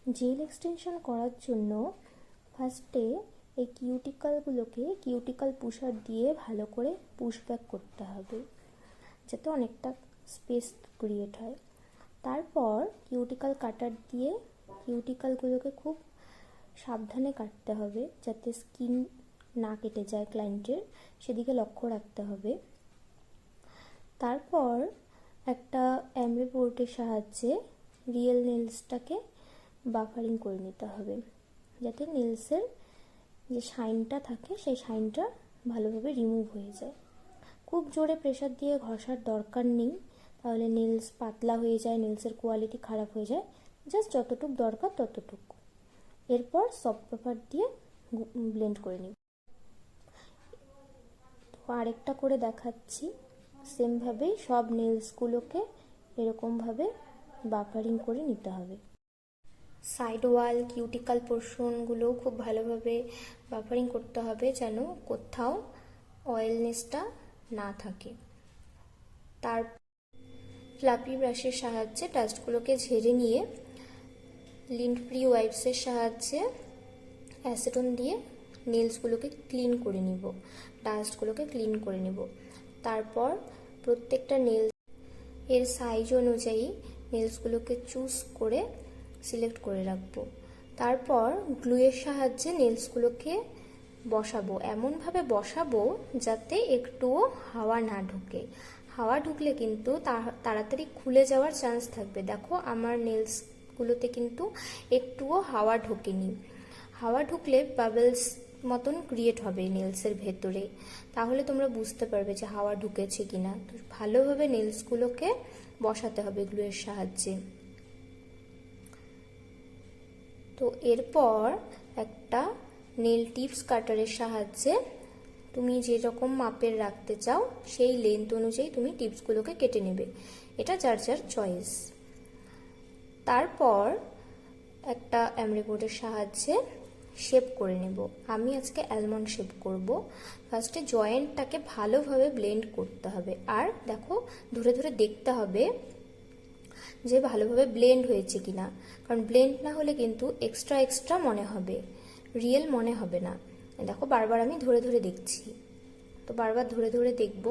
Jail extension করার জন্য ফার্স্টে এই কিউটিকলগুলোকে কিউটিকল পুশার দিয়ে ভালো করে পুশ ব্যাক করতে হবে, যাতে অনেকটা স্পেস ক্রিয়েট হয়। তারপর কিউটিকল কাটার দিয়ে কিউটিকলগুলোকে খুব সাবধানে কাটতে হবে, যাতে স্কিন না কেটে যায় ক্লায়েন্টের, সেদিকে লক্ষ্য রাখতে হবে। তারপর একটা এমরি বোর্ডের সাহায্যে রিয়েল নেলসটাকে বাফারিং করে নিতে হবে, যাতে নেলসের যে শাইনটা থাকে সেই শাইনটা ভালোভাবে রিমুভ হয়ে যায়। খুব জোরে প্রেশার দিয়ে ঘষার দরকার নেই, তাহলে নেলস পাতলা হয়ে যায়, নেলসের কোয়ালিটি খারাপ হয়ে যায়। জাস্ট যতটুকু দরকার ততটুকু। এরপর সফট পেপার দিয়ে ব্লেন্ড করে নিই। তো আরেকটা করে দেখাচ্ছি, সেমভাবেই সব নেলসগুলোকে এরকমভাবে বাফারিং করে নিতে হবে। সাইড ওয়াল কিউটিক্যাল পোর্শনগুলো খুব ভালোভাবে বাফারিং করতে হবে, যেন কোথাও অয়েলনেসটা না থাকে। তার ফ্লাপি ব্রাশের সাহায্যে ডাস্টগুলোকে ঝেড়ে নিয়ে লিন্ট ফ্রি ওয়াইপসের সাহায্যে অ্যাসিটন দিয়ে নেলসগুলোকে ক্লিন করে নিব, ডাস্টগুলোকে ক্লিন করে নিব। তারপর প্রত্যেকটা নেলস এর সাইজ অনুযায়ী নেলসগুলোকে চুজ করে সিলেক্ট করে রাখবো। তারপর গ্লুয়ের সাহায্যে নেলসগুলোকে বসাবো, এমনভাবে বসাবো যাতে একটুও হাওয়া না ঢোকে। হাওয়া ঢুকলে কিন্তু তাড়াতাড়ি খুলে যাওয়ার চান্স থাকবে। দেখো আমার নেলসগুলোতে কিন্তু একটুও হাওয়া ঢোকেনি। হাওয়া ঢুকলে বাবলস মতন ক্রিয়েট হবে নেলসের ভেতরে, তাহলে তোমরা বুঝতে পারবে যে হাওয়া ঢুকেছে কিনা। তো ভালোভাবে নেলসগুলোকে বসাতে হবে গ্লুয়ের সাহায্যে। তো এরপর একটা নেল টিপস কাটারের সাহায্যে তুমি যেরকম মাপের রাখতে চাও সেই লেন্থ অনুযায়ী তুমি টিপসগুলোকে কেটে নেবে, এটা যার যার চয়েস। তারপর একটা এমরি বোর্ডের সাহায্যে শেপ করে নেব। আমি আজকে অ্যালমন্ড শেপ করব। ফার্স্টে জয়েন্টটাকে ভালোভাবে ব্লেন্ড করতে হবে, আর দেখো ধরে ধরে দেখতে হবে যে ভালোভাবে ব্লেন্ড হয়েছে কিনা, কারণ ব্লেন্ড না হলে কিন্তু এক্সট্রা এক্সট্রা মনে হবে, রিয়েল মনে হবে না। দেখো বারবার আমি ধরে ধরে দেখছি, তো বারবার ধরে ধরে দেখব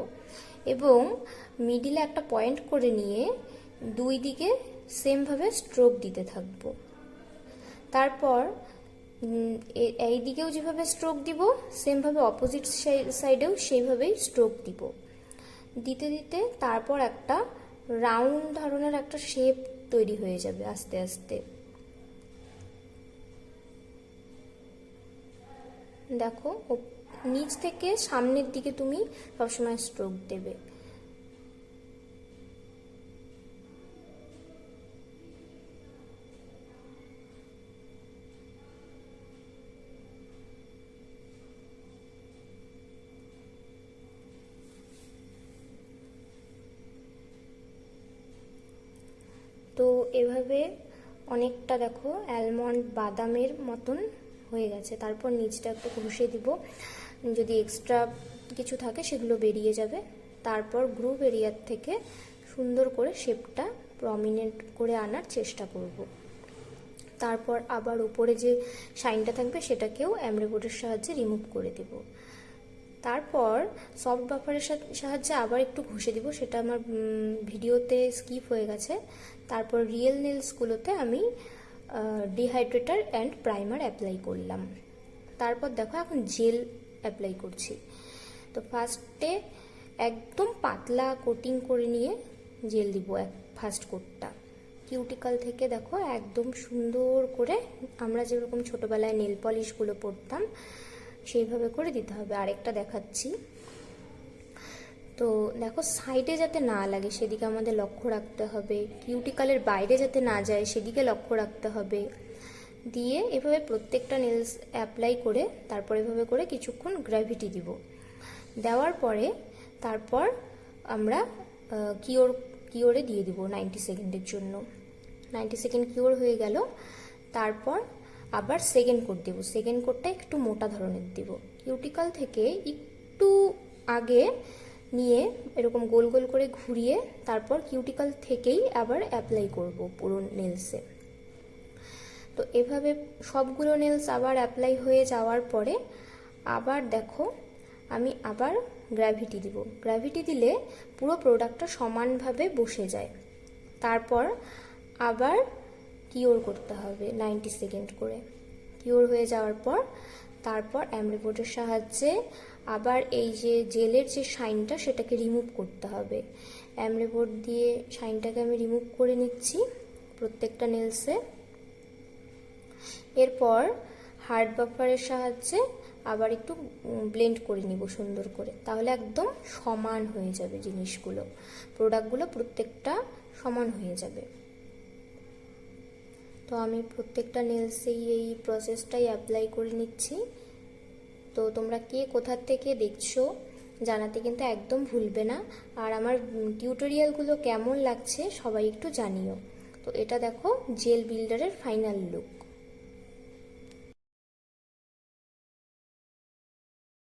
এবং মিডিলে একটা পয়েন্ট করে নিয়ে দুই দিকে সেমভাবে স্ট্রোক দিতে থাকবো। তারপর এই দিকেও যেভাবে স্ট্রোক দিব সেমভাবে অপোজিট সাইডেও সেইভাবেই স্ট্রোক দিব। দিতে দিতে তারপর একটা রাউন্ড ধরনের একটা শেপ তৈরি হয়ে যাবে আস্তে আস্তে। দেখো নিচ থেকে সামনের দিকে তুমি সবসময় স্ট্রোক দেবে। তো এভাবে অনেকটা দেখো অ্যালমন্ড বাদামের মতন হয়ে গেছে। তারপর নিচটা একটু ঘষে দিব, যদি এক্সট্রা কিছু থাকে সেগুলো বেরিয়ে যাবে। তারপর গ্রুপ এরিয়ার থেকে সুন্দর করে শেপটা প্রমিনেন্ট করে আনার চেষ্টা করব। তারপর আবার উপরে যে শাইনটা থাকবে সেটাকেও এমরি বোর্ডের সাহায্যে রিমুভ করে দেব। তারপর সফট বাফারের সাহায্যে আবার একটু ঘষে দিব, সেটা আমার ভিডিওতে স্কিপ হয়ে গেছে। তারপর রিয়েল নেলসগুলোতে আমি ডিহাইড্রেটার অ্যান্ড প্রাইমার অ্যাপ্লাই করলাম। তারপর দেখো এখন জেল অ্যাপ্লাই করছি। তো ফার্স্টে একদম পাতলা কোটিং করে নিয়ে জেল দিব ফার্স্ট কোটটা। কিউটিক্যাল থেকে দেখো একদম সুন্দর করে আমরা যেরকম ছোটোবেলায় নেল পলিশগুলো পরতাম সেইভাবে করে দিতে হবে। আরেকটা দেখাচ্ছি। তো দেখো সাইডে যাতে না লাগে সেদিকে আমাদের লক্ষ্য রাখতে হবে, কিউটিক্যালের বাইরে যাতে না যায় সেদিকে লক্ষ্য রাখতে হবে। দিয়ে এভাবে প্রত্যেকটা নেলস অ্যাপ্লাই করে তারপর এভাবে করে কিছুক্ষণ গ্র্যাভিটি দিব। দেওয়ার পরে তারপর আমরা কিওরে দিয়ে দিব 90 সেকেন্ডের জন্য। 90 সেকেন্ড কিওর হয়ে গেল। তারপর আবার সেকেন্ড কোট দেব। সেকেন্ড কোটটা একটু মোটা ধরনের দেব। কিউটিক্যাল থেকে একটু আগে নিয়ে এরকম গোল গোল করে ঘুরিয়ে তারপর কিউটিক্যাল থেকেই আবার অ্যাপ্লাই করব পুরো নেলসে। তো এভাবে সবগুলো নেলস আবার অ্যাপ্লাই হয়ে যাওয়ার পরে আবার দেখো আমি আবার গ্র্যাভিটি দিব। গ্র্যাভিটি দিলে পুরো প্রোডাক্টটা সমানভাবে বসে যায়। তারপর আবার কিওর করতে হবে 90 সেকেন্ড করে। কিওর হয়ে যাওয়ার পর তারপর এমরি বোর্ডের সাহায্যে আবার এই যে জেলের যে শাইনটা সেটাকে রিমুভ করতে হবে। এমরি বোর্ড দিয়ে শাইনটাকে আমি রিমুভ করে নিচ্ছি প্রত্যেকটা নেলসে। এরপর হার্ড বাফারের সাহায্যে আবার একটু ব্লেন্ড করে নিব সুন্দর করে, তাহলে একদম সমান হয়ে যাবে জিনিসগুলো, প্রোডাক্টগুলো প্রত্যেকটা সমান হয়ে যাবে। তো আমি প্রত্যেকটা নেলসেই এই প্রসেসটাই অ্যাপ্লাই করে নিচ্ছি। তো তোমরা কে কোথা থেকে দেখছো জানাতে কিন্তু একদম ভুলবে না। আর আমার টিউটোরিয়ালগুলো কেমন লাগছে সবাই একটু জানিও। তো এটা দেখো জেল বিল্ডারের ফাইনাল লুক।